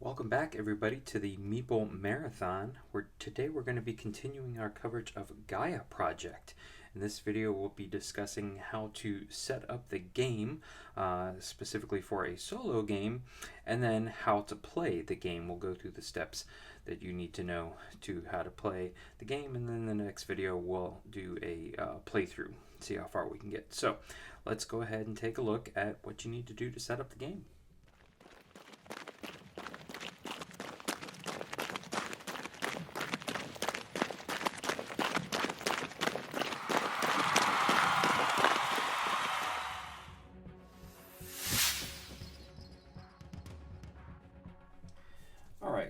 Welcome back, everybody, to the Meeple Marathon, where today we're going to be continuing our coverage of Gaia Project. In this video, we'll be discussing how to set up the game, specifically for a solo game, and then how to play the game. We'll go through the steps that you need to know to how to play the game, and then in the next video, we'll do a playthrough, see how far we can get. So let's go ahead and take a look at what you need to do to set up the game.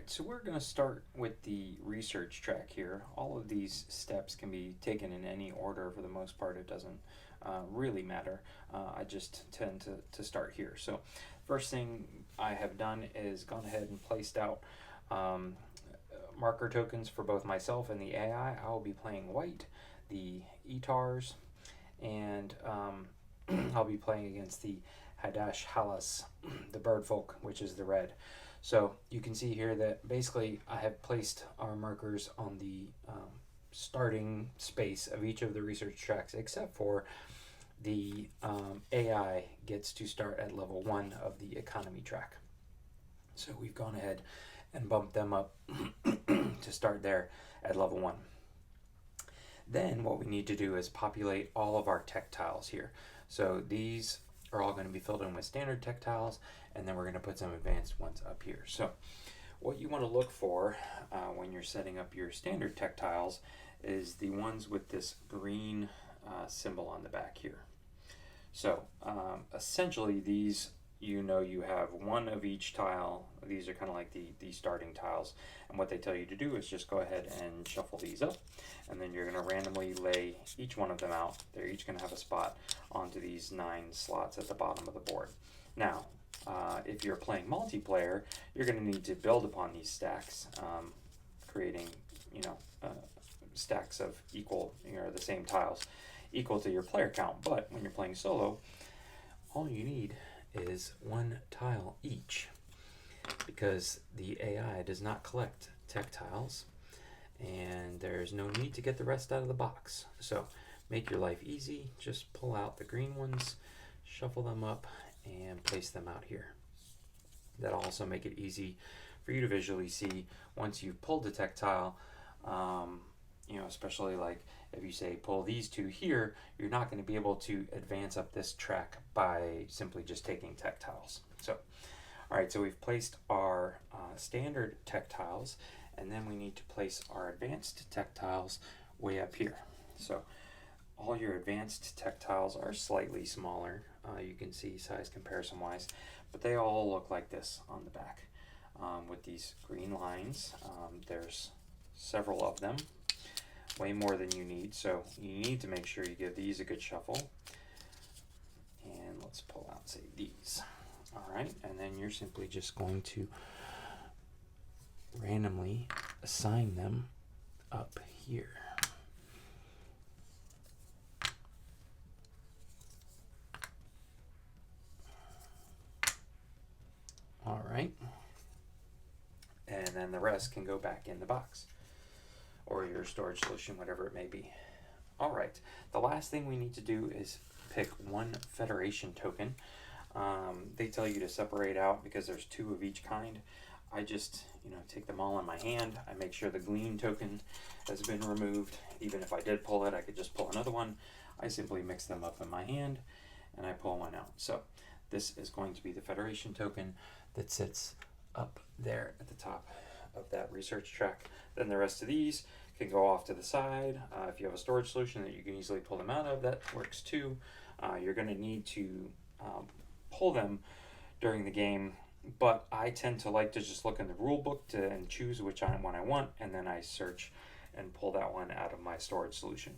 So we're going to start with the research track here. All of these steps can be taken in any order. For the most part, it doesn't really matter. I just tend to start here. So first thing I have done is gone ahead and placed out marker tokens for both myself and the AI. I will be playing white, the Etars, and I'll be playing against the Hadash Halas, the bird folk, which is the red. So you can see here that basically I have placed our markers on the starting space of each of the research tracks, except for the AI gets to start at level 1 of the economy track. So we've gone ahead and bumped them up to start there at level 1. Then what we need to do is populate all of our tech tiles here. So these are all going to be filled in with standard tech tiles, and then we're going to put some advanced ones up here. So what you want to look for when you're setting up your standard tech tiles is the ones with this green symbol on the back here. So essentially these, you have one of each tile. These are kind of like the starting tiles, and what they tell you to do is just go ahead and shuffle these up, and then you're going to randomly lay each one of them out. They're each going to have a spot onto these 9 slots at the bottom of the board. Now if you're playing multiplayer, you're going to need to build upon these stacks, creating stacks of equal, the same tiles equal to your player count. But when you're playing solo, all you need is 1 tile each, because the AI does not collect tech tiles, and there's no need to get the rest out of the box. So make your life easy. Just pull out the green ones, shuffle them up, and place them out here. That'll also make it easy for you to visually see once you've pulled the tech tile. Especially like if you say pull these 2 here, you're not going to be able to advance up this track by simply just taking tech tiles. So, all right, so we've placed our standard tech tiles, and then we need to place our advanced tech tiles way up here. So all your advanced tech tiles are slightly smaller. You can see size comparison wise, but they all look like this on the back with these green lines. There's several of them, way more than you need, so you need to make sure you give these a good shuffle. And let's pull out, say, these. All right, and then you're simply just going to randomly assign them up here. All right, and then the rest can go back in the box or your storage solution, whatever it may be. All right, the last thing we need to do is pick 1 Federation token. They tell you to separate out because there's 2 of each kind. I just take them all in my hand. I make sure the Glean token has been removed. Even if I did pull it, I could just pull another one. I simply mix them up in my hand and I pull one out. So this is going to be the Federation token that sits up there at the top of that research track. Then the rest of these can go off to the side. If you have a storage solution that you can easily pull them out of, that works too. You're going to need to pull them during the game, but I tend to like to just look in the rule book and choose which one I want, and then I search and pull that one out of my storage solution.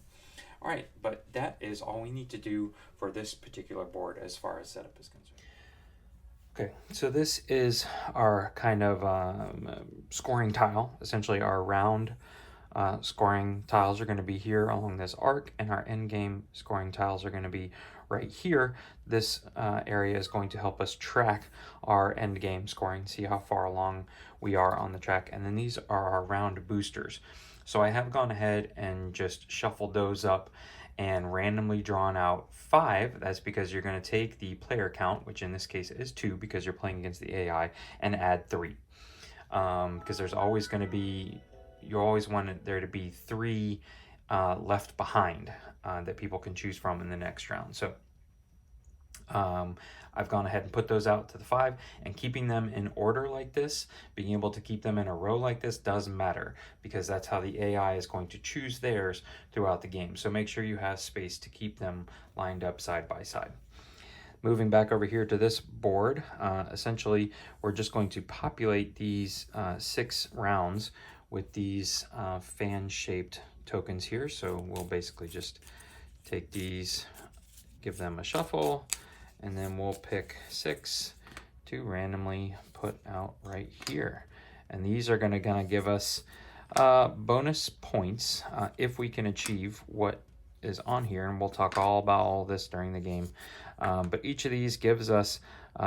All right, but that is all we need to do for this particular board as far as setup is concerned. Okay, so this is our kind of scoring tile. Essentially our round scoring tiles are going to be here along this arc, and our end game scoring tiles are going to be right here, this area is going to help us track our end game scoring, see how far along we are on the track. And then these are our round boosters. So I have gone ahead and just shuffled those up and randomly drawn out 5. That's because you're going to take the player count, which in this case is 2 because you're playing against the AI, and add 3. Because there's always going to be, you always want there to be 3 left behind that people can choose from in the next round. So I've gone ahead and put those out to the 5, and keeping them in order like this, being able to keep them in a row like this does matter, because that's how the AI is going to choose theirs throughout the game. So make sure you have space to keep them lined up side by side. Moving back over here to this board, essentially we're just going to populate these 6 rounds with these fan-shaped tokens here. So we'll basically just take these, give them a shuffle, and then we'll pick 6 to randomly put out right here. And these are going to give us bonus points if we can achieve what is on here, and we'll talk all about all this during the game. But each of these gives us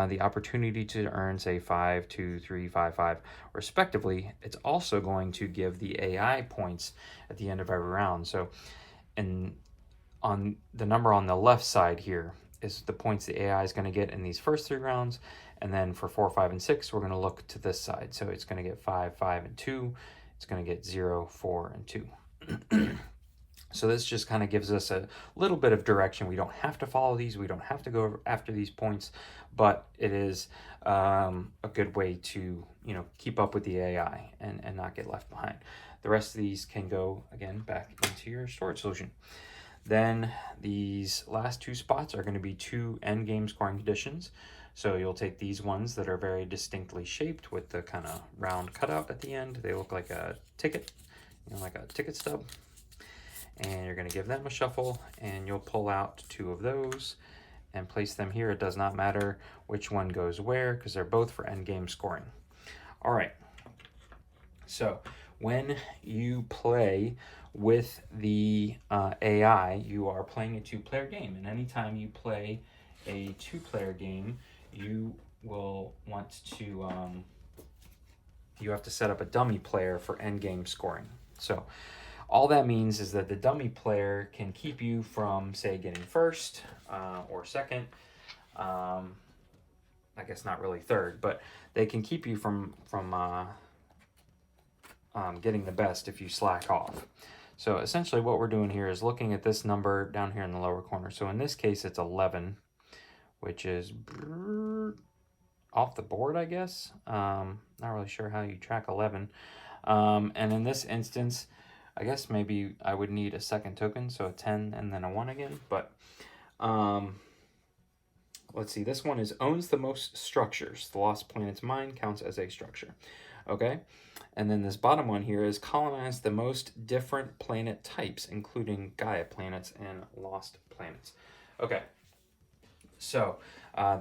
the opportunity to earn, say, 5, 2, 3, 5, 5, respectively. It's also going to give the AI points at the end of every round. So, and on the number on the left side here is the points the AI is going to get in these first 3 rounds. And then for 4, 5, and 6, we're going to look to this side. So it's going to get 5, 5, and 2. It's going to get 0, 4, and 2. So this just kind of gives us a little bit of direction. We don't have to follow these. We don't have to go after these points, but it is a good way to, keep up with the AI and not get left behind. The rest of these can go, again, back into your storage solution. Then these last 2 spots are going to be 2 end game scoring conditions. So you'll take these ones that are very distinctly shaped with the kind of round cutout at the end. They look like a ticket, like a ticket stub. And you're going to give them a shuffle, and you'll pull out 2 of those and place them here. It does not matter which one goes where, because they're both for end game scoring. All right. So when you play with the AI, you are playing a 2-player game. And anytime you play a 2-player game, you will want to, you have to set up a dummy player for end game scoring. So all that means is that the dummy player can keep you from, say, getting first or second. I guess not really third, but they can keep you from getting the best if you slack off. So essentially what we're doing here is looking at this number down here in the lower corner. So in this case, it's 11, which is off the board, I guess. Not really sure how you track 11. And in this instance, I guess maybe I would need a second token, so a 10 and then a 1 again. But let's see, this one is owns the most structures. The Lost Planet's mine counts as a structure. Okay, and then this bottom one here is colonize the most different planet types, including Gaia planets and lost planets. Okay, so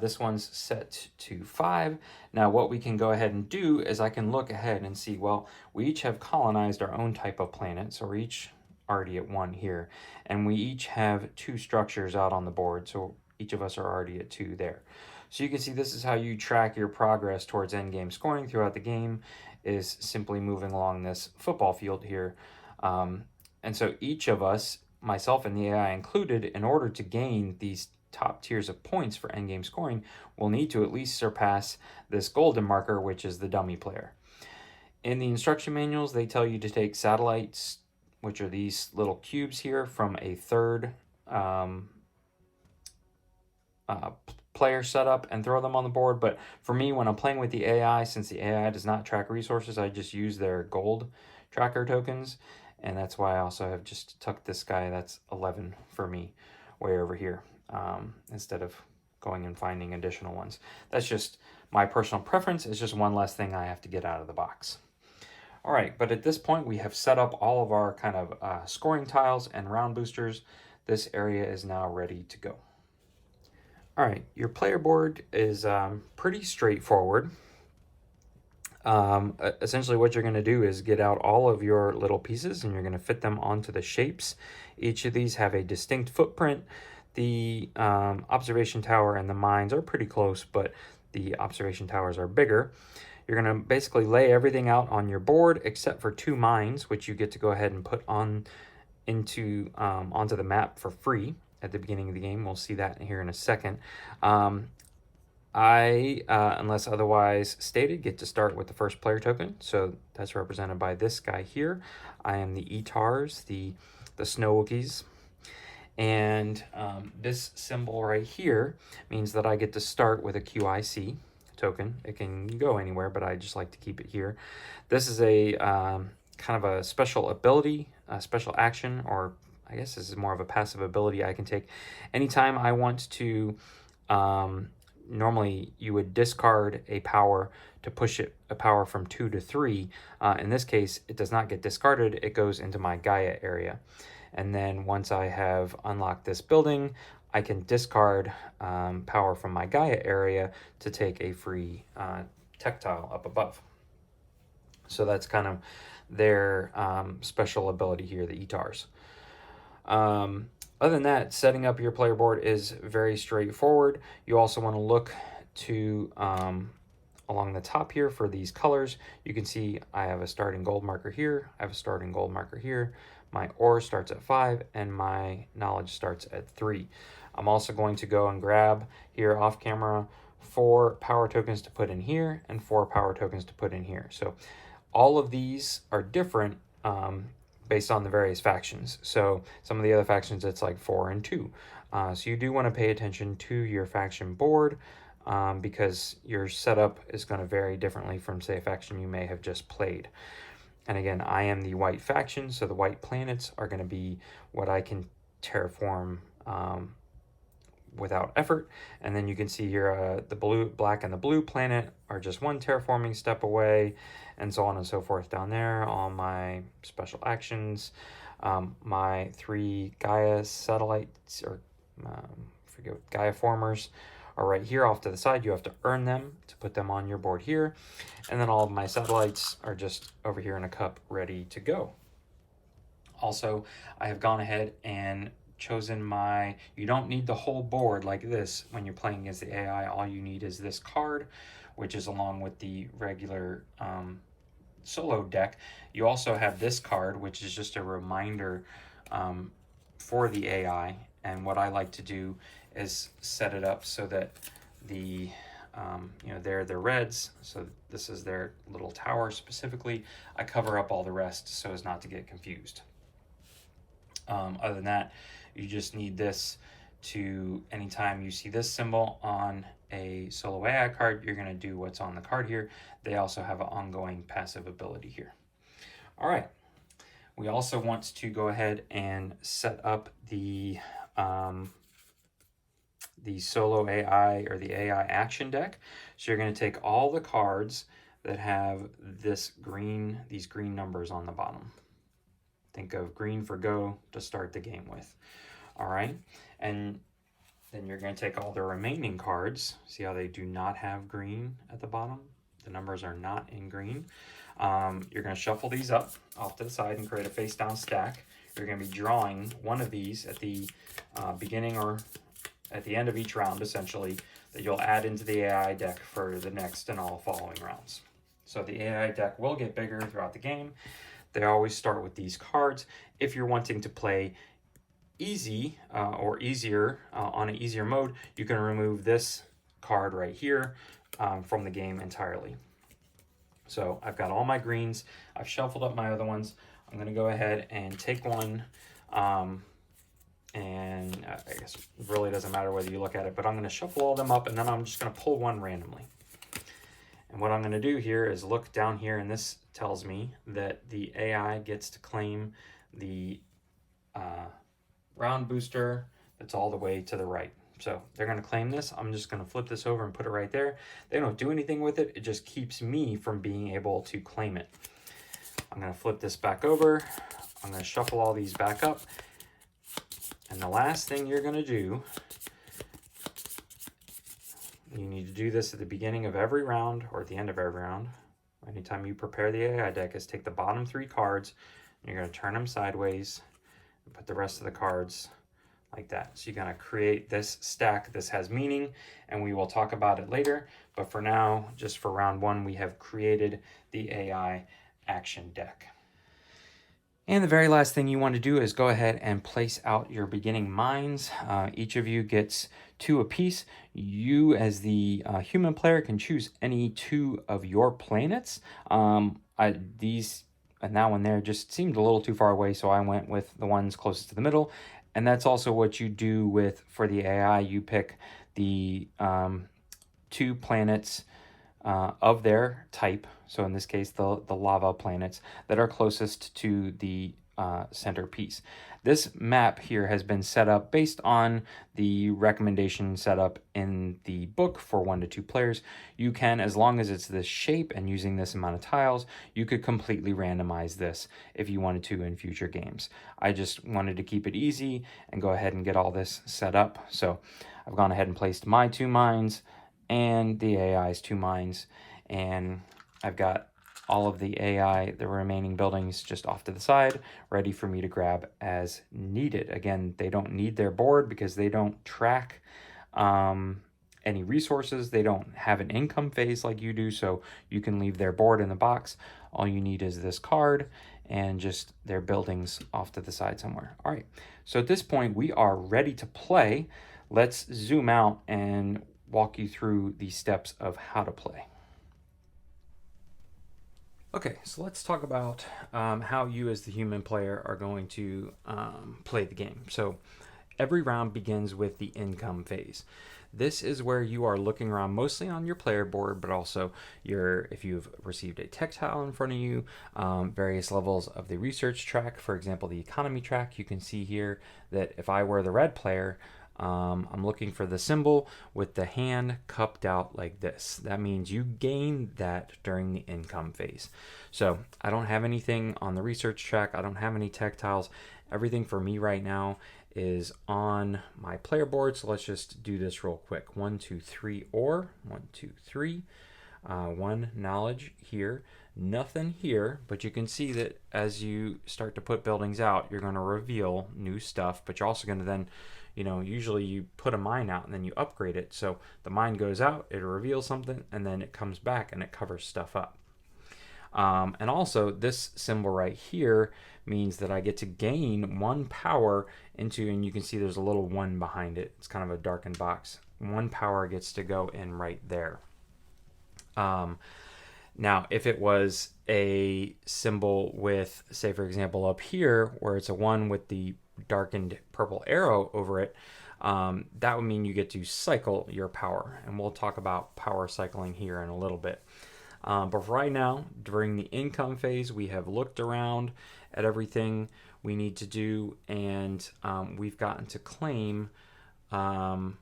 this one's set to 5. Now what we can go ahead and do is I can look ahead and see, well, we each have colonized our own type of planet, so we're each already at 1 here, and we each have 2 structures out on the board, so each of us are already at 2 there. So you can see this is how you track your progress towards endgame scoring throughout the game, is simply moving along this football field here. And so each of us, myself and the AI included, in order to gain these top tiers of points for endgame scoring, will need to at least surpass this golden marker, which is the dummy player. In the instruction manuals, they tell you to take satellites, which are these little cubes here, from a third player setup and throw them on the board. But for me, when I'm playing with the AI, since the AI does not track resources, I just use their gold tracker tokens. And that's why I also have just tucked this guy, that's 11 for me, way over here, instead of going and finding additional ones. That's just my personal preference. It's just one less thing I have to get out of the box. All right, but at this point, we have set up all of our kind of scoring tiles and round boosters. This area is now ready to go. All right, your player board is pretty straightforward. Essentially what you're going to do is get out all of your little pieces and you're going to fit them onto the shapes. Each of these have a distinct footprint. The observation tower and the mines are pretty close, but the observation towers are bigger. You're going to basically lay everything out on your board except for 2 mines, which you get to go ahead and put on onto the map for free at the beginning of the game. We'll see that here in a second. Unless otherwise stated, get to start with the first player token. So that's represented by this guy here. I am the Etars, the Snow Wookiees. And this symbol right here means that I get to start with a QIC token. It can go anywhere, but I just like to keep it here. This is a kind of a special ability, a special action, or I guess this is more of a passive ability I can take anytime I want to. Normally you would discard a power to push a power from 2 to 3. In this case, it does not get discarded. It goes into my Gaia area. And then once I have unlocked this building, I can discard power from my Gaia area to take a free tech tile up above. So that's kind of their special ability here, the Etars. Other than that, setting up your player board is very straightforward. You also want to look to along the top here for these colors. You can see I have a starting gold marker here. I have a starting gold marker here. My ore starts at 5 and my knowledge starts at 3. I'm also going to go and grab here off camera 4 power tokens to put in here and 4 power tokens to put in here. So all of these are different based on the various factions. So some of the other factions, it's like 4 and 2. So you do want to pay attention to your faction board because your setup is going to vary differently from, say, a faction you may have just played. And again, I am the white faction, so the white planets are going to be what I can terraform without effort. And then you can see here the black and the blue planet are just 1 terraforming step away, and so on and so forth down there. All my special actions, my 3 Gaia satellites, or forget what, Gaia formers, are right here off to the side. You have to earn them to put them on your board here. And then all of my satellites are just over here in a cup ready to go. Also, I have gone ahead and chosen you don't need the whole board like this when you're playing against the AI. All you need is this card, which is along with the regular solo deck. You also have this card, which is just a reminder for the AI. And what I like to do is set it up so that the they're the reds, so this is their little tower specifically. I cover up all the rest so as not to get confused. Other than that, you just need this to, anytime you see this symbol on a solo AI card, you're going to do what's on the card here. They also have an ongoing passive ability here. All right. We also want to go ahead and set up the solo AI, or the AI action deck. So you're going to take all the cards that have these green numbers on the bottom. Think of green for go to start the game with. All right. And then you're going to take all the remaining cards. See how they do not have green at the bottom? The numbers are not in green. You're going to shuffle these up off to the side and create a face down stack. You're going to be drawing one of these at the beginning or at the end of each round, essentially, that you'll add into the AI deck for the next and all following rounds. So the AI deck will get bigger throughout the game. They always start with these cards. If you're wanting to play easy or easier on an easier mode, you can remove this card right here from the game entirely. So I've got all my greens. I've shuffled up my other ones. I'm going to go ahead and take one. And I guess it really doesn't matter whether you look at it, but I'm going to shuffle all them up, and then I'm just going to pull one randomly. And what I'm going to do here is look down here, and this tells me that the AI gets to claim the round booster that's all the way to the right. So they're going to claim this. I'm just going to flip this over and put it right there. They don't do anything with it. It just keeps me from being able to claim it. I'm going to flip this back over. I'm going to shuffle all these back up. And the last thing you're going to do, you need to do this at the beginning of every round or at the end of every round. Anytime you prepare the AI deck, is take the bottom 3 cards, and you're going to turn them sideways and put the rest of the cards like that. So you kind of create this stack. This has meaning, and we will talk about it later. But for now, just for round one, we have created the AI action deck. And the very last thing you want to do is go ahead and place out your beginning mines. Each of you gets 2 apiece. You, as the human player, can choose any 2 of your planets. These and that one there just seemed a little too far away, so I went with the ones closest to the middle. And that's also what you do with for the AI. You pick the 2 planets of their type, so in this case the lava planets that are closest to the centerpiece. This map here has been set up based on the recommendation set up in the book for 1 to 2 players. You can, as long as it's this shape and using this amount of tiles, you could completely randomize this if you wanted to in future games. I just wanted to keep it easy and go ahead and get all this set up. So I've gone ahead and placed my 2 mines and the AI's 2 mines, and I've got all of the AI, the remaining buildings, just off to the side, ready for me to grab as needed. Again, they don't need their board because they don't track any resources. They don't have an income phase like you do, so you can leave their board in the box. All you need is this card and just their buildings off to the side somewhere. All right, so at this point, we are ready to play. Let's zoom out and walk you through the steps of how to play. Okay, so let's talk about how you as the human player are going to play the game. So every round begins with the income phase. This is where you are looking around mostly on your player board, but also if you've received a tech tile in front of you, various levels of the research track. For example, the economy track, you can see here that if I were the red player, I'm looking for the symbol with the hand cupped out like this. That means you gain that during the income phase. So I don't have anything on the research track. I don't have any tech tiles. Everything for me right now is on my player board. So let's just do this real quick. 1, 2, 3, or 1, 2, 3. 1 knowledge here. Nothing here, but you can see that as you start to put buildings out, you're going to reveal new stuff, but you're also going to then, usually you put a mine out and then you upgrade it. So the mine goes out, it reveals something, and then it comes back and it covers stuff up. And also this symbol right here means that I get to gain 1 power into, and you can see there's a little 1 behind it. It's kind of a darkened box. 1 power gets to go in right there. Now, if it was a symbol with, say, for example, up here, where it's a 1 with the darkened purple arrow over it, that would mean you get to cycle your power. And we'll talk about power cycling here in a little bit. But for right now, during the income phase, we have looked around at everything we need to do, and we've gotten to claim what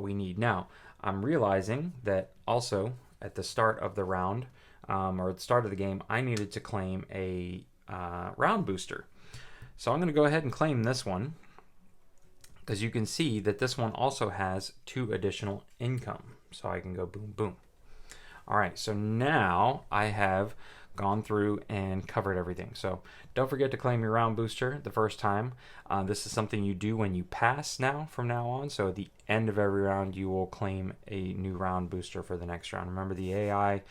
we need. Now, I'm realizing that also at the start of the round, or at the start of the game, I needed to claim a round booster. So I'm going to go ahead and claim this one, because you can see that this one also has 2 additional income. So I can go boom, boom. All right, so now I have gone through and covered everything. So don't forget to claim your round booster the first time. This is something you do when you pass from now on. So at the end of every round, you will claim a new round booster for the next round. Remember the AI,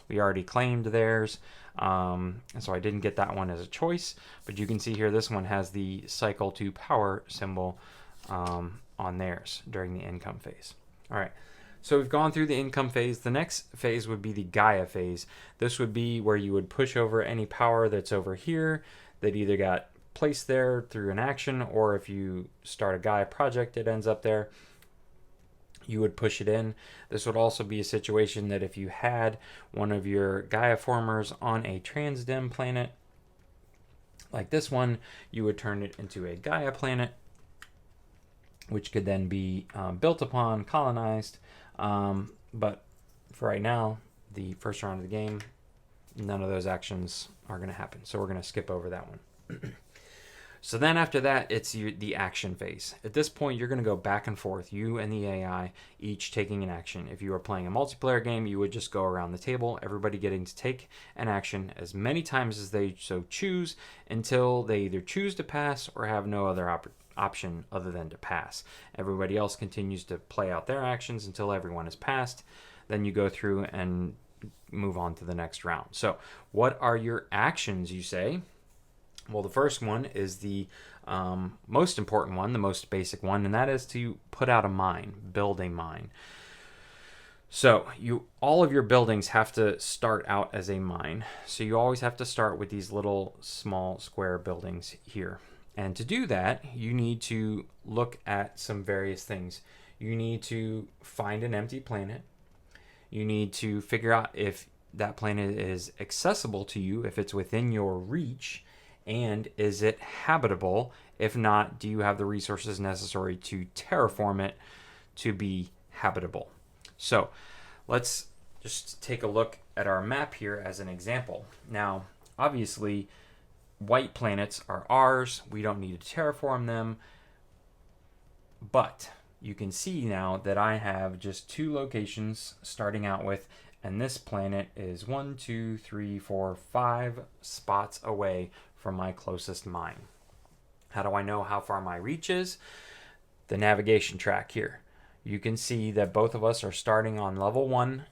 we already claimed theirs. And so I didn't get that one as a choice, but you can see here, this one has the cycle to power symbol on theirs during the income phase. All right. So we've gone through the income phase. The next phase would be the Gaia phase. This would be where you would push over any power that's over here that either got placed there through an action, or if you start a Gaia project, it ends up there. You would push it in. This would also be a situation that if you had one of your Gaia formers on a transdim planet, like this one, you would turn it into a Gaia planet, which could then be built upon, colonized. But for right now, the first round of the game, none of those actions are going to happen. So we're going to skip over that one. So then after that, it's the action phase. At this point, you're going to go back and forth, you and the AI, each taking an action. If you were playing a multiplayer game, you would just go around the table, everybody getting to take an action as many times as they so choose, until they either choose to pass or have no other option other than to pass. Everybody else continues to play out their actions until everyone is passed. Then you go through and move on to the next round. So what are your actions, you say? Well, the first one is the most important one, the most basic one, and that is to put out a mine, build a mine. So all of your buildings have to start out as a mine. So you always have to start with these little small square buildings here. And to do that, you need to look at some various things. You need to find an empty planet. You need to figure out if that planet is accessible to you, if it's within your reach, and is it habitable? If not, do you have the resources necessary to terraform it to be habitable? So let's just take a look at our map here as an example. Now, obviously, white planets are ours. We don't need to terraform them. But you can see now that I have just 2 locations starting out with, and this planet is 1, 2, 3, 4, 5 spots away from my closest mine. How do I know how far my reach is? The navigation track here. You can see that both of us are starting on level 1,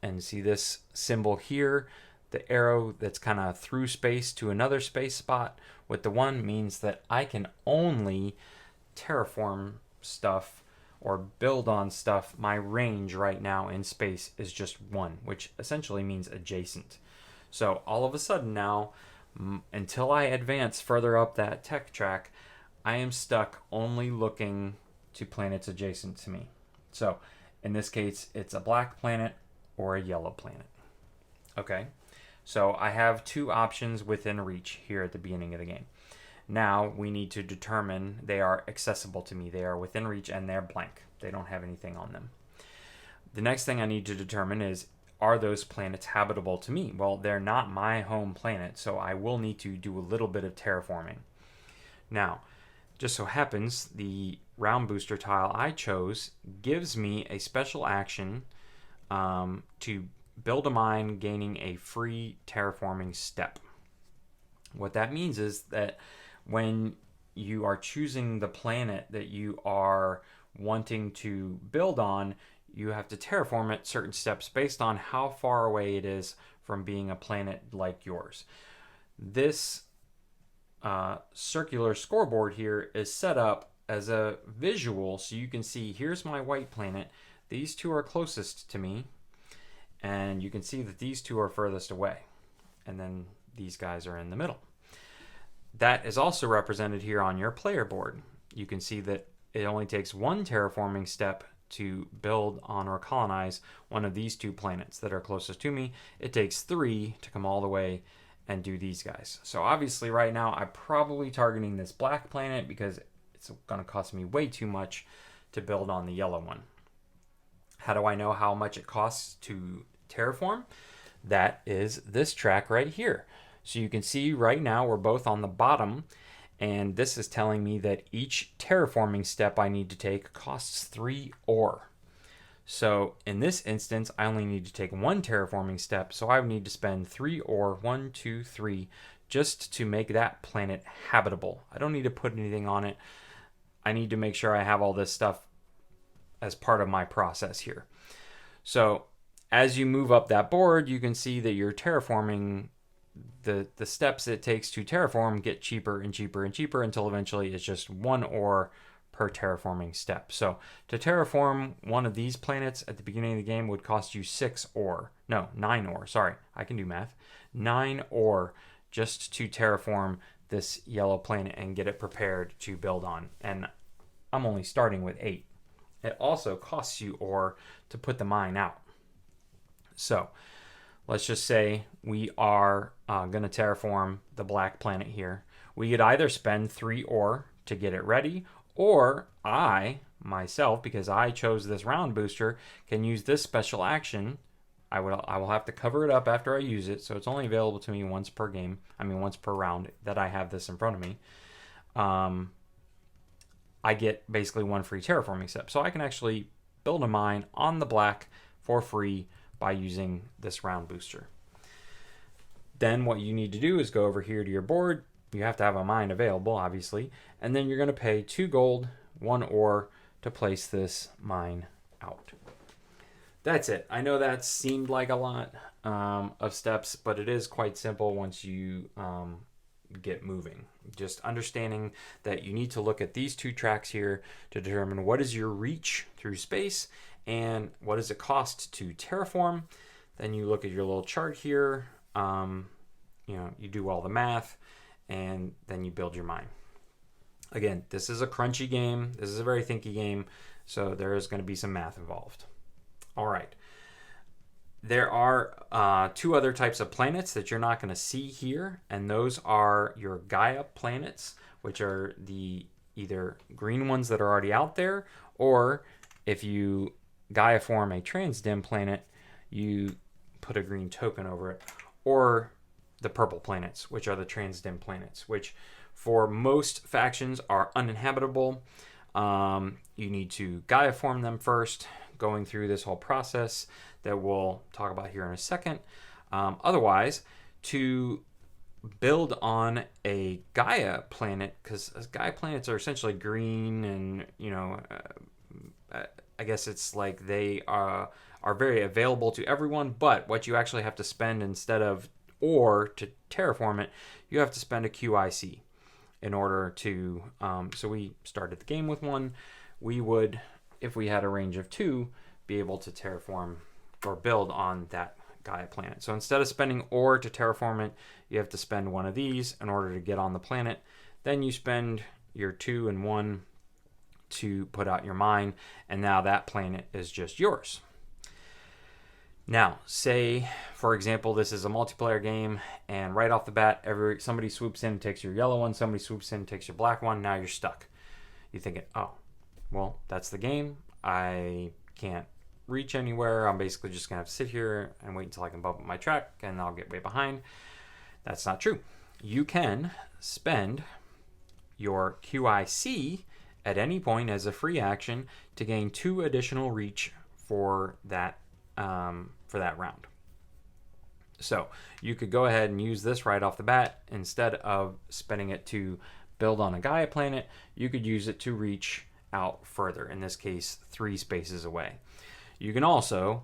and see this symbol here, the arrow that's kind of through space to another space spot with the 1 means that I can only terraform stuff or build on stuff. My range right now in space is just 1, which essentially means adjacent. So all of a sudden now, until I advance further up that tech track, I am stuck only looking to planets adjacent to me. So in this case, it's a black planet or a yellow planet. Okay, so I have 2 options within reach here at the beginning of the game. Now we need to determine they are accessible to me. They are within reach and they're blank. They don't have anything on them. The next thing I need to determine is, are those planets habitable to me? Well, they're not my home planet, so I will need to do a little bit of terraforming. Now, just so happens, the round booster tile I chose gives me a special action to build a mine, gaining a free terraforming step. What that means is that when you are choosing the planet that you are wanting to build on, you have to terraform it certain steps based on how far away it is from being a planet like yours. This circular scoreboard here is set up as a visual, so you can see here's my white planet. These 2 are closest to me, and you can see that these 2 are furthest away, and then these guys are in the middle. That is also represented here on your player board. You can see that it only takes 1 terraforming step to build on or colonize one of these 2 planets that are closest to me. It takes 3 to come all the way and do these guys. So obviously right now I'm probably targeting this black planet because it's going to cost me way too much to build on the yellow one. How do I know how much it costs to terraform? That is this track right here. So you can see right now we're both on the bottom, and this is telling me that each terraforming step I need to take costs 3 ore. So in this instance, I only need to take 1 terraforming step, so I would need to spend 3 ore, 1, 2, 3, just to make that planet habitable. I don't need to put anything on it. I need to make sure I have all this stuff as part of my process here. So as you move up that board, you can see that you're terraforming. The steps it takes to terraform get cheaper and cheaper and cheaper until eventually it's just 1 ore per terraforming step. So to terraform one of these planets at the beginning of the game would cost you 9 ore. Sorry, I can do math. 9 ore just to terraform this yellow planet and get it prepared to build on. And I'm only starting with 8. It also costs you ore to put the mine out. So let's just say we are going to terraform the black planet here. We could either spend 3 ore to get it ready, or I, myself, because I chose this round booster, can use this special action. I will have to cover it up after I use it, so it's only available to me once per game. Once per round that I have this in front of me. I get basically 1 free terraforming step. So I can actually build a mine on the black for free by using this round booster. Then what you need to do is go over here to your board, you have to have a mine available, obviously, and then you're going to pay 2 gold, 1 ore to place this mine out. That's it. I know that seemed like a lot of steps, but it is quite simple once you get moving. Just understanding that you need to look at these 2 tracks here to determine what is your reach through space and what does it cost to terraform. Then you look at your little chart here. You do all the math, and then you build your mine. Again, this is a crunchy game. This is a very thinky game, so there is going to be some math involved. All right. There are 2 other types of planets that you're not going to see here, and those are your Gaia planets, which are the either green ones that are already out there, or if you Gaia form a transdim planet, you put a green token over it, or the purple planets, which are the transdim planets, which for most factions are uninhabitable. You need to Gaia form them first, going through this whole process that we'll talk about here in a second. Otherwise, to build on a Gaia planet, because Gaia planets are essentially green, and I guess it's like they are very available to everyone, but what you actually have to spend instead of ore to terraform it, you have to spend a QIC in order to, so we started the game with 1. We would, if we had a range of 2, be able to terraform or build on that Gaia planet. So instead of spending ore to terraform it, you have to spend 1 of these in order to get on the planet. Then you spend your 2 and 1 to put out your mine, and now that planet is just yours. Now, say, for example, this is a multiplayer game, and right off the bat, somebody swoops in and takes your yellow one, somebody swoops in and takes your black one, now you're stuck. You're thinking, oh, well, that's the game. I can't reach anywhere. I'm basically just going to have to sit here and wait until I can bump up my track, and I'll get way behind. That's not true. You can spend your QIC at any point as a free action to gain 2 additional reach for that round. So you could go ahead and use this right off the bat. Instead of spending it to build on a Gaia planet, you could use it to reach out further, in this case 3 spaces away. You can also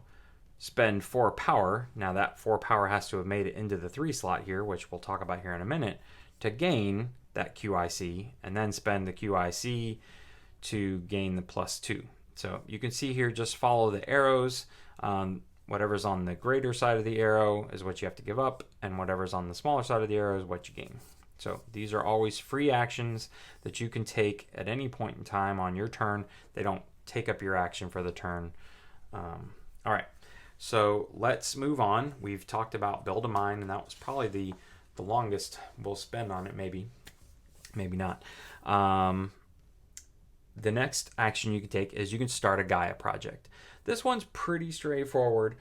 spend 4 power. Now that 4 power has to have made it into the 3 slot here, which we'll talk about here in a minute, to gain that QIC, and then spend the QIC to gain the +2. So you can see here, just follow the arrows. Whatever's on the greater side of the arrow is what you have to give up, and whatever's on the smaller side of the arrow is what you gain. So these are always free actions that you can take at any point in time on your turn. They don't take up your action for the turn. All right, so let's move on. We've talked about build a mine, and that was probably the longest we'll spend on it, maybe not. The next action you can take is you can start a Gaia project. This one's pretty straightforward.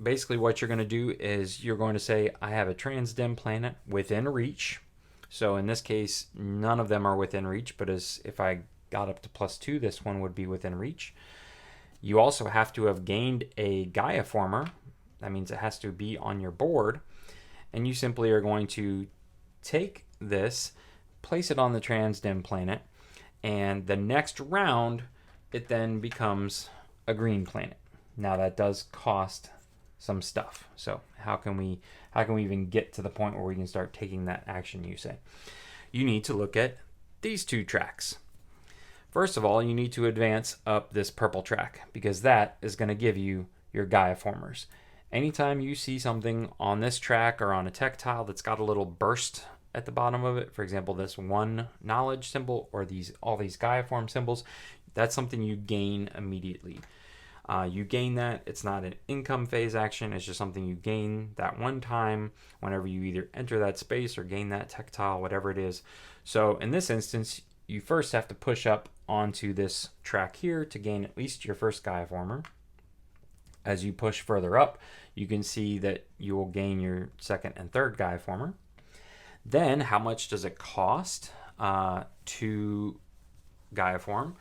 Basically what you're going to do is you're going to say, I have a transdim planet within reach. So in this case, none of them are within reach, but if I got up to +2, this one would be within reach. You also have to have gained a Gaia former. That means it has to be on your board. And you simply are going to take this, place it on the transdim planet, and the next round, it then becomes a green planet. Now that does cost some stuff. So how can we even get to the point where we can start taking that action, you say? You need to look at these 2 tracks. First of all, you need to advance up this purple track, because that is going to give you your Gaia formers. Anytime you see something on this track or on a tech tile that's got a little burst at the bottom of it, for example, this 1 knowledge symbol or all these Gaia form symbols, that's something you gain immediately. You gain that. It's not an income phase action. It's just something you gain that one time whenever you either enter that space or gain that tech tile, whatever it is. So in this instance, you first have to push up onto this track here to gain at least your first Gaia former. As you push further up, you can see that you will gain your second and third Gaia former. Then how much does it cost to Gaia form?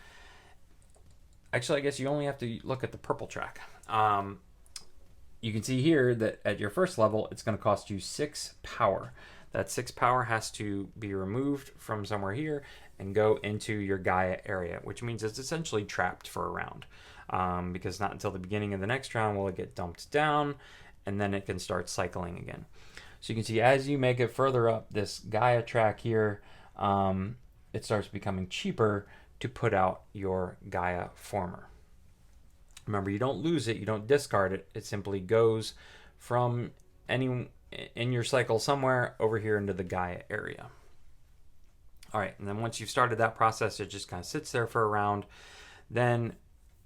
Actually, I guess you only have to look at the purple track. You can see here that at your first level, it's going to cost you 6 power. That 6 power has to be removed from somewhere here and go into your Gaia area, which means it's essentially trapped for a round. Because not until the beginning of the next round will it get dumped down, and then it can start cycling again. So you can see as you make it further up this Gaia track here, it starts becoming cheaper to put out your Gaia former. Remember, you don't lose it, you don't discard it. It simply goes from any in your cycle somewhere over here into the Gaia area. All right, and then once you've started that process, it just kind of sits there for a round. Then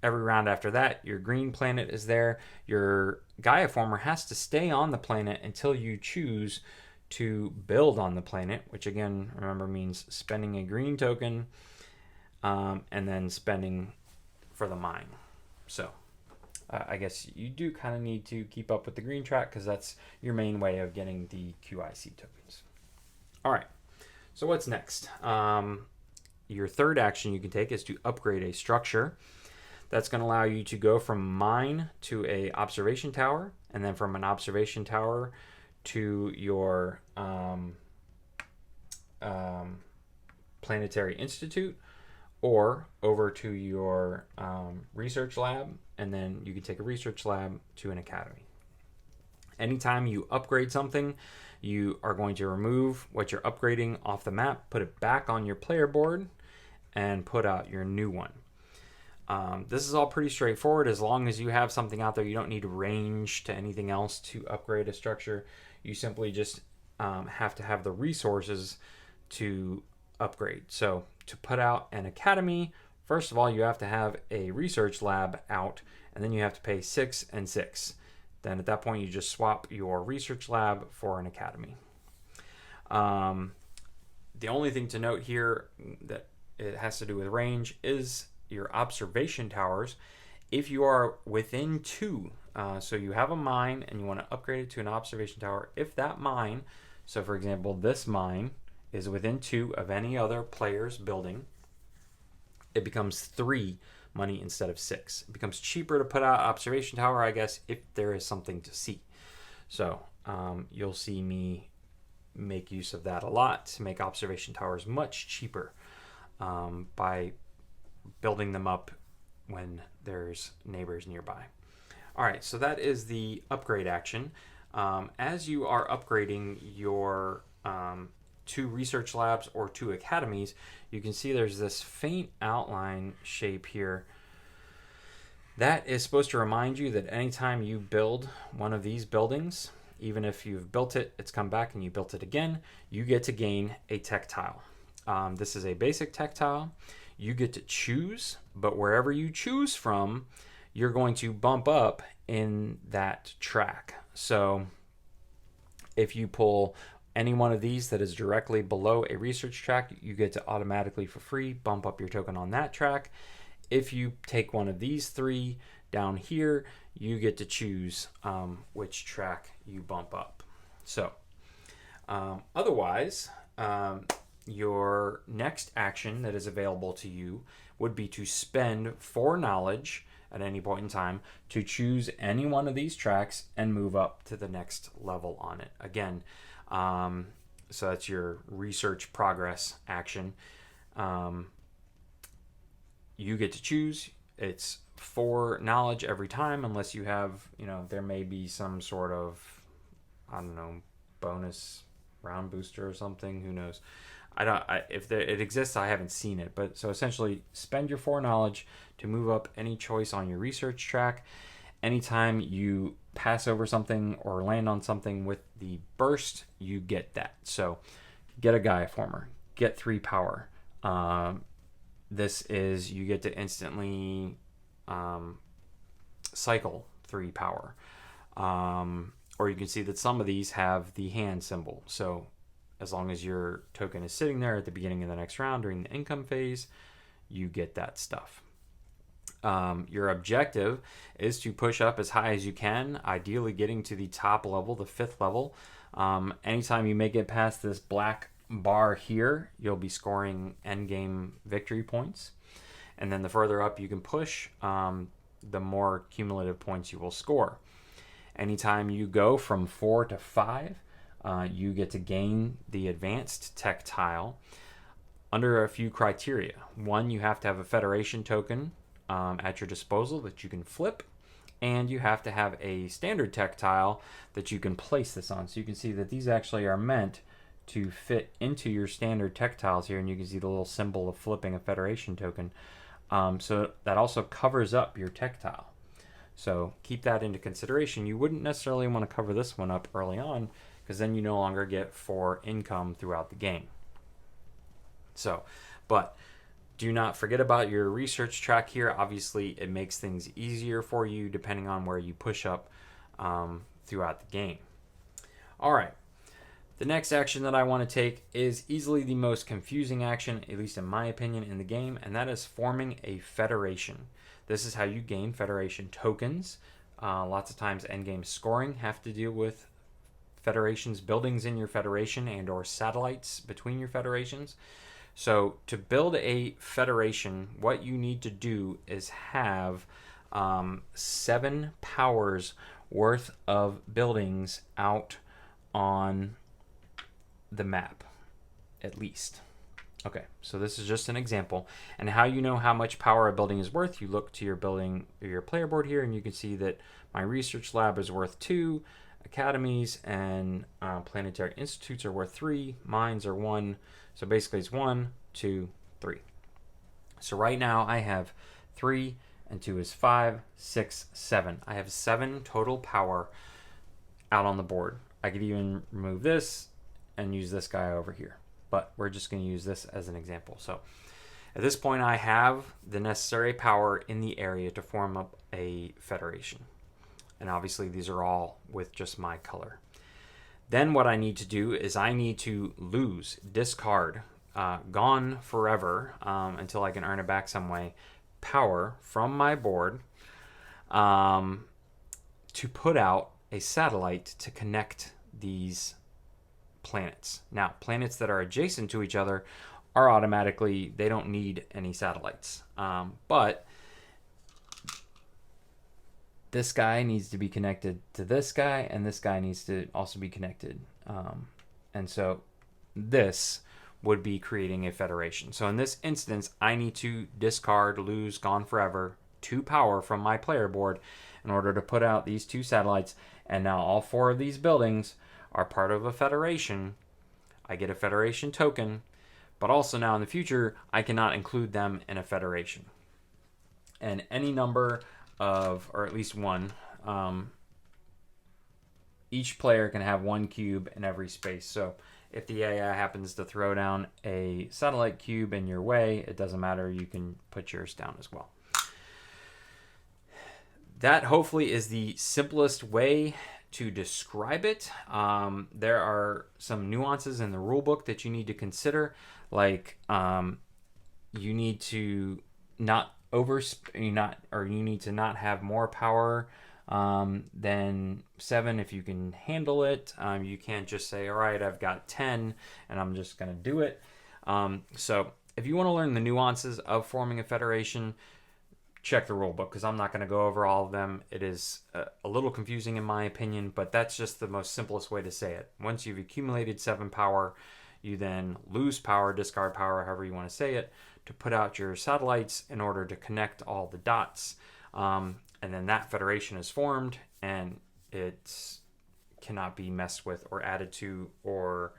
every round after that, your green planet is there. Your Gaia former has to stay on the planet until you choose to build on the planet, which again, remember, means spending a green token and then spending for the mine. So I guess you do kind of need to keep up with the green track because that's your main way of getting the QIC tokens. All right, so what's next? Your third action you can take is to upgrade a structure. That's going to allow you to go from mine to a observation tower, and then from an observation tower to your planetary institute, or over to your research lab, and then you can take a research lab to an academy. Anytime you upgrade something, you are going to remove what you're upgrading off the map, put it back on your player board, and put out your new one. This is all pretty straightforward. As long as you have something out there, you don't need range to anything else to upgrade a structure. You simply just have to have the resources to upgrade. So to put out an academy, first of all, you have to have a research lab out, and then you have to pay 6 and 6. Then at that point, you just swap your research lab for an academy. The only thing to note here that it has to do with range is your observation towers. If you are within 2, so you have a mine and you want to upgrade it to an observation tower, if that mine, so for example, this mine is within 2 of any other player's building, it becomes 3 money instead of 6. It becomes cheaper to put out observation tower, I guess, if there is something to see. So you'll see me make use of that a lot to make observation towers much cheaper by building them up when there's neighbors nearby. All right, so that is the upgrade action. As you are upgrading your 2 research labs or 2 academies, you can see there's this faint outline shape here. That is supposed to remind you that anytime you build one of these buildings, even if you've built it, it's come back and you built it again, you get to gain a tech tile. This is a basic tech tile. You get to choose, but wherever you choose from, you're going to bump up in that track. So if you pull any one of these that is directly below a research track, you get to automatically for free bump up your token on that track. If you take one of these 3 down here, you get to choose which track you bump up. So otherwise, your next action that is available to you would be to spend 4 knowledge at any point in time to choose any one of these tracks and move up to the next level on it. Again, so that's your research progress action. You get to choose. It's 4 knowledge every time, unless you have, there may be some sort of, bonus round booster or something. Who knows? If it exists, I haven't seen it. But so essentially, spend your 4 knowledge to move up any choice on your research track. Anytime you pass over something or land on something with the burst, you get that. So get a Gaia former, get 3 power. This is, you get to instantly cycle 3 power. Or you can see that some of these have the hand symbol. So as long as your token is sitting there at the beginning of the next round during the income phase, you get that stuff. Your objective is to push up as high as you can, ideally getting to the top level, the 5th level. Anytime you make it past this black bar here, you'll be scoring endgame victory points. And then the further up you can push, the more cumulative points you will score. Anytime you go from 4 to 5, you get to gain the advanced tech tile under a few criteria. One, you have to have a Federation token at your disposal that you can flip, and you have to have a standard tech tile that you can place this on. So you can see that these actually are meant to fit into your standard tech tiles here, and you can see the little symbol of flipping a Federation token. So that also covers up your tech tile. So keep that into consideration. You wouldn't necessarily want to cover this one up early on, because then you no longer get 4 income throughout the game. So, but do not forget about your research track here. Obviously, it makes things easier for you depending on where you push up throughout the game. All right. The next action that I want to take is easily the most confusing action, at least in my opinion, in the game, and that is forming a federation. This is how you gain federation tokens. Lots of times endgame scoring have to deal with federations, buildings in your federation, and or satellites between your federations. So to build a federation, what you need to do is have 7 powers worth of buildings out on the map, at least. Okay, so this is just an example. And how you know how much power a building is worth, you look to your building, your player board here, and you can see that my research lab is worth 2, academies and planetary institutes are worth 3, mines are 1. So basically it's 1, 2, 3. So right now I have 3 and 2 is 5, 6, 7. I have 7 total power out on the board. I could even remove this and use this guy over here, but we're just going to use this as an example. So at this point I have the necessary power in the area to form up a federation. And obviously these are all with just my color. Then what I need to do is I need to lose, discard, gone forever until I can earn it back some way, power from my board to put out a satellite to connect these planets. Now, planets that are adjacent to each other are automatically, they don't need any satellites. But this guy needs to be connected to this guy, and this guy needs to also be connected. And so this would be creating a federation. So in this instance, I need to discard, lose, gone forever, 2 power from my player board in order to put out these 2 satellites. And now all 4 of these buildings are part of a federation. I get a federation token, but also now in the future, I cannot include them in a federation. And any number of, or at least 1, each player can have 1 cube in every space. So if the AI happens to throw down a satellite cube in your way, it doesn't matter, you can put yours down as well. That hopefully is the simplest way to describe it. There are some nuances in the rulebook that you need to consider, like you need to not you need to not have more power than 7 if you can handle it. You can't just say, all right, I've got 10 and I'm just going to do it. So if you want to learn the nuances of forming a federation, check the rulebook, because I'm not going to go over all of them. It is a little confusing in my opinion, but that's just the most simplest way to say it. Once you've accumulated 7 power, you then lose power, discard power, however you want to say it, to put out your satellites in order to connect all the dots. And then that federation is formed, and it cannot be messed with or added to or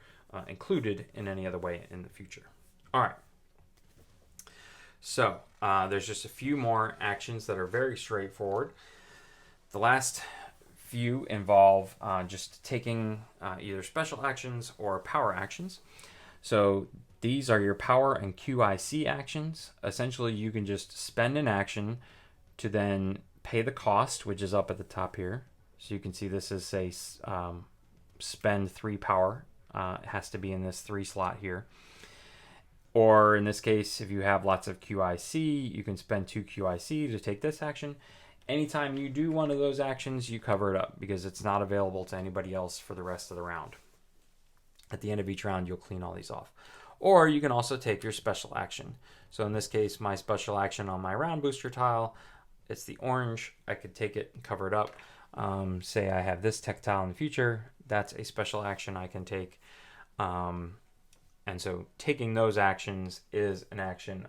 included in any other way in the future. All right. So there's just a few more actions that are very straightforward. The last few involve just taking either special actions or power actions. So these are your power and QIC actions. Essentially, you can just spend an action to then pay the cost, which is up at the top here. So you can see this is say spend 3 power. It has to be in this 3 slot here. Or in this case, if you have lots of QIC, you can spend 2 QIC to take this action. Anytime you do one of those actions, you cover it up because it's not available to anybody else for the rest of the round. At the end of each round, you'll clean all these off. Or you can also take your special action. So in this case, my special action on my round booster tile, it's the orange. I could take it and cover it up. Say I have this tech tile in the future, that's a special action I can take. And so taking those actions is an action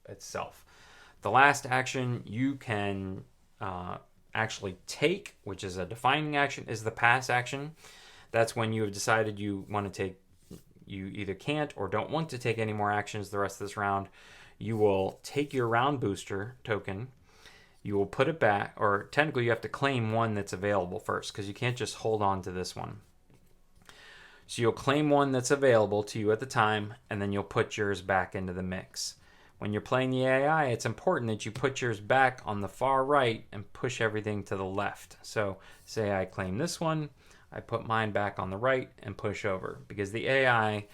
itself. The last action you can actually take, which is a defining action, is the pass action. That's when you have decided you want to take, you either can't or don't want to take any more actions the rest of this round. You will take your round booster token, you will put it back, or technically you have to claim one that's available first, because you can't just hold on to this one. So you'll claim one that's available to you at the time, and then you'll put yours back into the mix. When you're playing the AI, it's important that you put yours back on the far right and push everything to the left. So say I claim this one, I put mine back on the right and push over, because the AI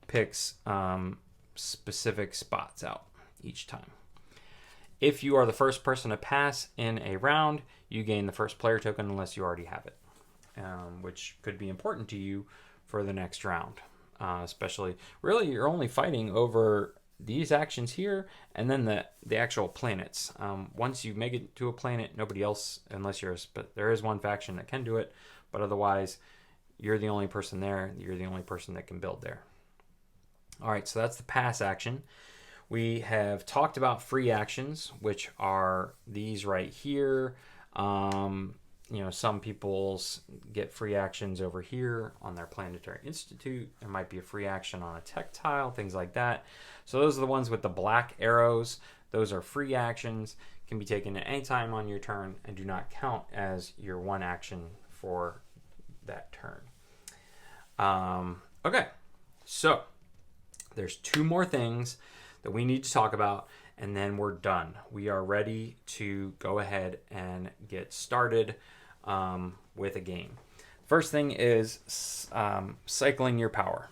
picks specific spots out each time. If you are the first person to pass in a round, you gain the first player token unless you already have it, which could be important to you for the next round. Especially, really, you're only fighting over these actions here and then the actual planets. Once you make it to a planet, nobody else, unless you're, but there is one faction that can do it, but otherwise, you're the only person there. You're the only person that can build there. All right, so that's the pass action. We have talked about free actions, which are these right here. Some people get free actions over here on their Planetary Institute. There might be a free action on a tech tile, things like that. So those are the ones with the black arrows. Those are free actions, can be taken at any time on your turn and do not count as your one action for that turn. Okay, so there's two more things that we need to talk about, and then we're done. We are ready to go ahead and get started with a game. First thing is cycling your power.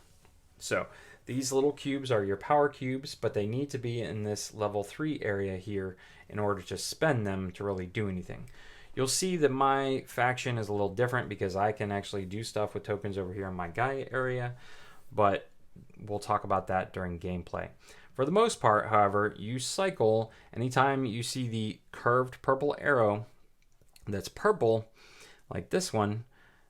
So these little cubes are your power cubes, but they need to be in this level 3 area here in order to spend them to really do anything. You'll see that my faction is a little different because I can actually do stuff with tokens over here in my Gaia area, but we'll talk about that during gameplay. For the most part, however, you cycle anytime you see the curved purple arrow that's purple, like this one,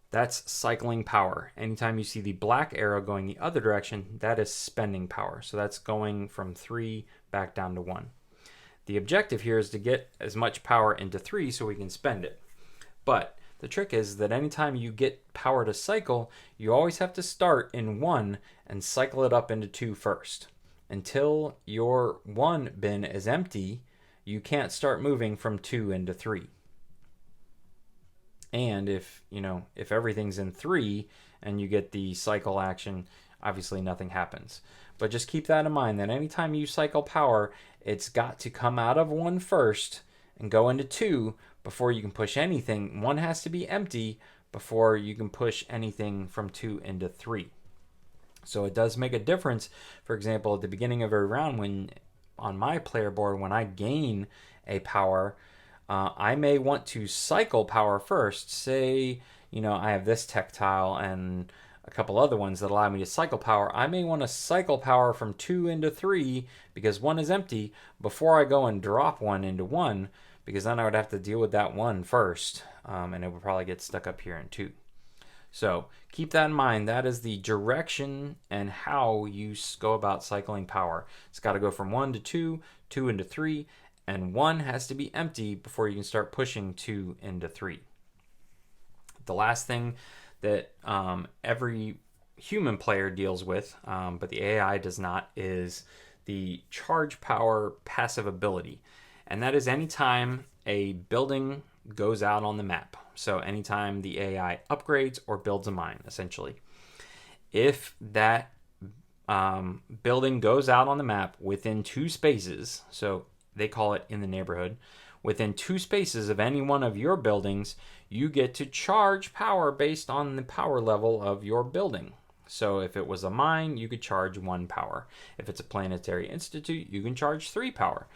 that's cycling power. Anytime you see the black arrow going the other direction, that is spending power. So that's going from 3 back down to 1. The objective here is to get as much power into 3 so we can spend it. But the trick is that anytime you get power to cycle, you always have to start in 1 and cycle it up into 2 first. Until your 1 bin is empty, you can't start moving from 2 into 3. And if everything's in 3 and you get the cycle action, obviously nothing happens. But just keep that in mind, that anytime you cycle power, it's got to come out of 1 first and go into 2 before you can push anything. 1 has to be empty before you can push anything from 2 into 3. So it does make a difference. For example, at the beginning of every round, when on my player board, when I gain a power, I may want to cycle power first. Say, I have this tech tile and a couple other ones that allow me to cycle power. I may want to cycle power from 2 into 3 because 1 is empty before I go and drop 1 into 1, because then I would have to deal with that 1 first, and it would probably get stuck up here in 2. So keep that in mind. That is the direction and how you go about cycling power. It's got to go from 1 to 2, 2 into 3, and 1 has to be empty before you can start pushing 2 into 3. The last thing that every human player deals with, but the AI does not, is the charge power passive ability. And that is anytime a building goes out on the map. So anytime the AI upgrades or builds a mine, essentially. If that building goes out on the map within 2 spaces, so they call it in the neighborhood, within 2 spaces of any one of your buildings, you get to charge power based on the power level of your building. So if it was a mine, you could charge 1 power. If it's a Planetary Institute, you can charge 3 power.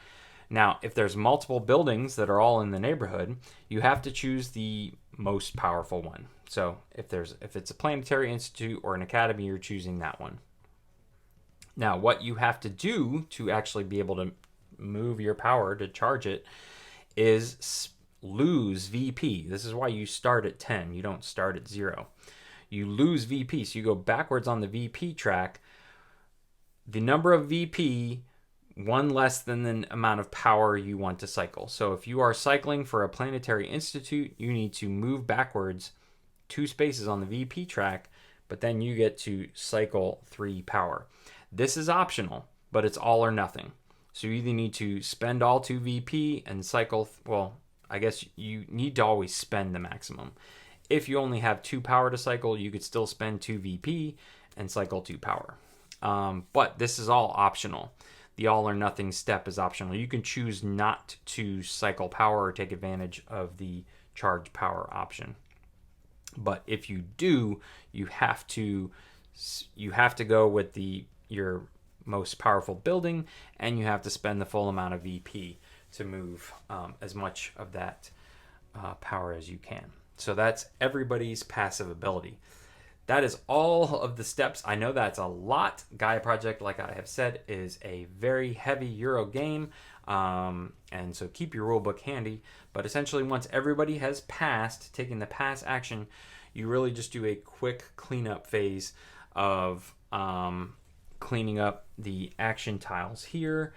Now, if there's multiple buildings that are all in the neighborhood, you have to choose the most powerful one. So if it's a Planetary Institute or an academy, you're choosing that one. Now, what you have to do to actually be able to move your power to charge it is lose VP. This is why you start at 10. You don't start at 0. you lose VP. So you go backwards on the VP track. The number of VP, one less than the amount of power you want to cycle. So if you are cycling for a planetary institute, you need to move backwards 2 spaces on the VP track, but then you get to cycle 3 power. This is optional, but it's all or nothing. So you either need to spend all 2 VP and cycle, well, I guess you need to always spend the maximum. If you only have 2 power to cycle, you could still spend 2 VP and cycle 2 power. But this is all optional. The all or nothing step is optional. You can choose not to cycle power or take advantage of the charge power option. But if you do, you have to go with your most powerful building, and you have to spend the full amount of VP to move as much of that power as you can. So that's everybody's passive ability. That is all of the steps. I know that's a lot. Gaia Project, like I have said, is a very heavy Euro game, and so keep your rulebook handy. But essentially, once everybody has passed, taking the pass action, you really just do a quick cleanup phase of cleaning up the action tiles here.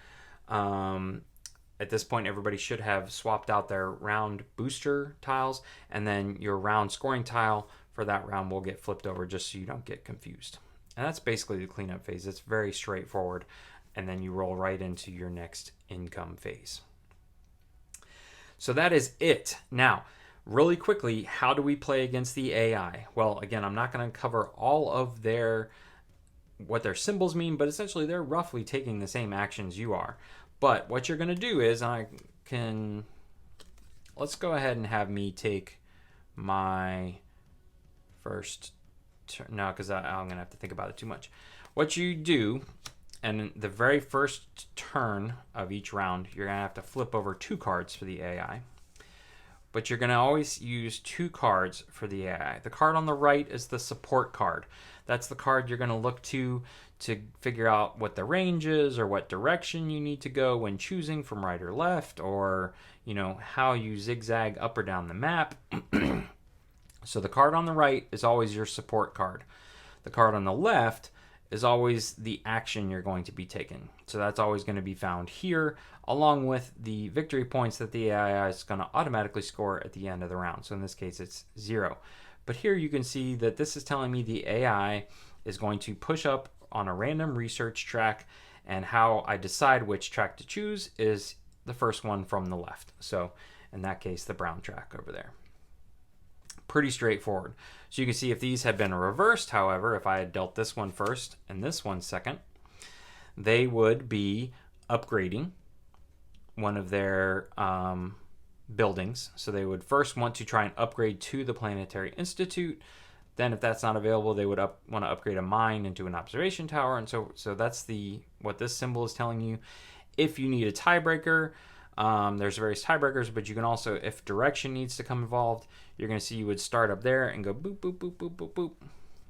At this point, everybody should have swapped out their round booster tiles, and then your round scoring tile for that round will get flipped over just so you don't get confused. And that's basically the cleanup phase. It's very straightforward, and then you roll right into your next income phase. So that is it. Now, really quickly, how do we play against the AI? Well, again, I'm not going to cover all of what their symbols mean, but essentially they're roughly taking the same actions you are. But what you're going to do is, let's go ahead and have me take my first turn. No, because I'm going to have to think about it too much. What you do, and the very first turn of each round, you're going to have to flip over 2 cards for the AI. But you're going to always use 2 cards for the AI. The card on the right is the support card. That's the card you're going to look to figure out what the range is or what direction you need to go when choosing from right or left, or how you zigzag up or down the map. So the card on the right is always your support card. The card on the left is always the action you're going to be taking. So that's always going to be found here, along with the victory points that the AI is going to automatically score at the end of the round. So in this case, it's 0. But here you can see that this is telling me the AI is going to push up on a random research track, and how I decide which track to choose is the first one from the left. So in that case, the brown track over there. Pretty straightforward. So you can see if these had been reversed, however, if I had dealt this one first and this one second, they would be upgrading one of their buildings. So they would first want to try and upgrade to the Planetary Institute. Then if that's not available, they would want to upgrade a mine into an observation tower. And so that's what this symbol is telling you. If you need a tiebreaker, there's various tiebreakers, but you can also, if direction needs to come involved, you're going to see you would start up there and go boop, boop, boop, boop, boop, boop.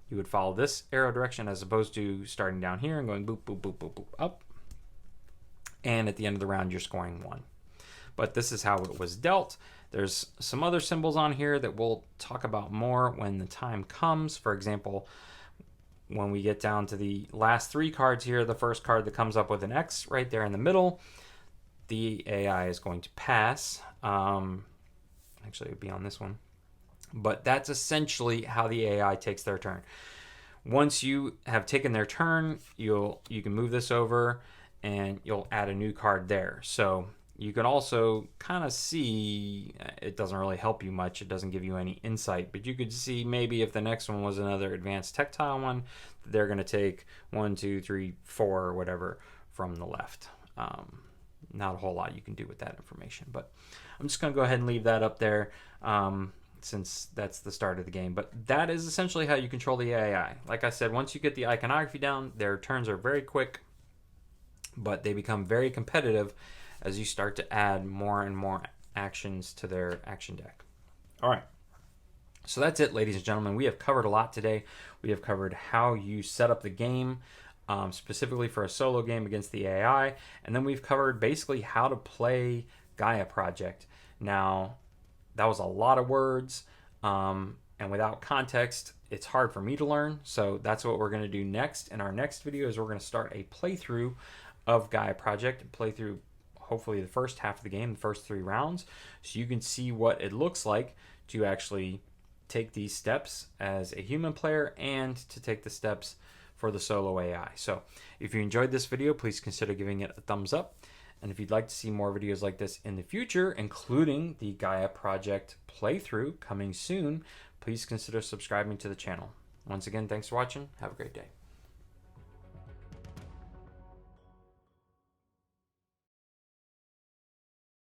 You would follow this arrow direction as opposed to starting down here and going boop, boop, boop, boop, boop, up. And at the end of the round, you're scoring 1. But this is how it was dealt. There's some other symbols on here that we'll talk about more when the time comes. For example, when we get down to the last 3 cards here, the first card that comes up with an X right there in the middle, the AI is going to pass. Actually, it would be on this one. But that's essentially how the AI takes their turn. Once you have taken their turn, you can move this over and you'll add a new card there. So you can also kind of see, it doesn't really help you much. It doesn't give you any insight, but you could see maybe if the next one was another advanced tactile one, they're going to take 1, 2, 3, 4, or whatever from the left. Not a whole lot you can do with that information, but I'm just going to go ahead and leave that up there since that's the start of the game. But that is essentially how you control the AI. Like I said, once you get the iconography down, their turns are very quick, but they become very competitive as you start to add more and more actions to their action deck. All right. So that's it, ladies and gentlemen. We have covered a lot today. We have covered how you set up the game, specifically for a solo game against the AI. And then we've covered basically how to play Gaia Project. Now, that was a lot of words, and without context, it's hard for me to learn. So that's what we're going to do next. In our next video is we're going to start a playthrough of Gaia Project, play through hopefully the first half of the game, the first 3 rounds, so you can see what it looks like to actually take these steps as a human player and to take the steps for the solo AI. So if you enjoyed this video, please consider giving it a thumbs up. And if you'd like to see more videos like this in the future, including the Gaia Project playthrough coming soon, please consider subscribing to the channel. Once again, thanks for watching. Have a great day.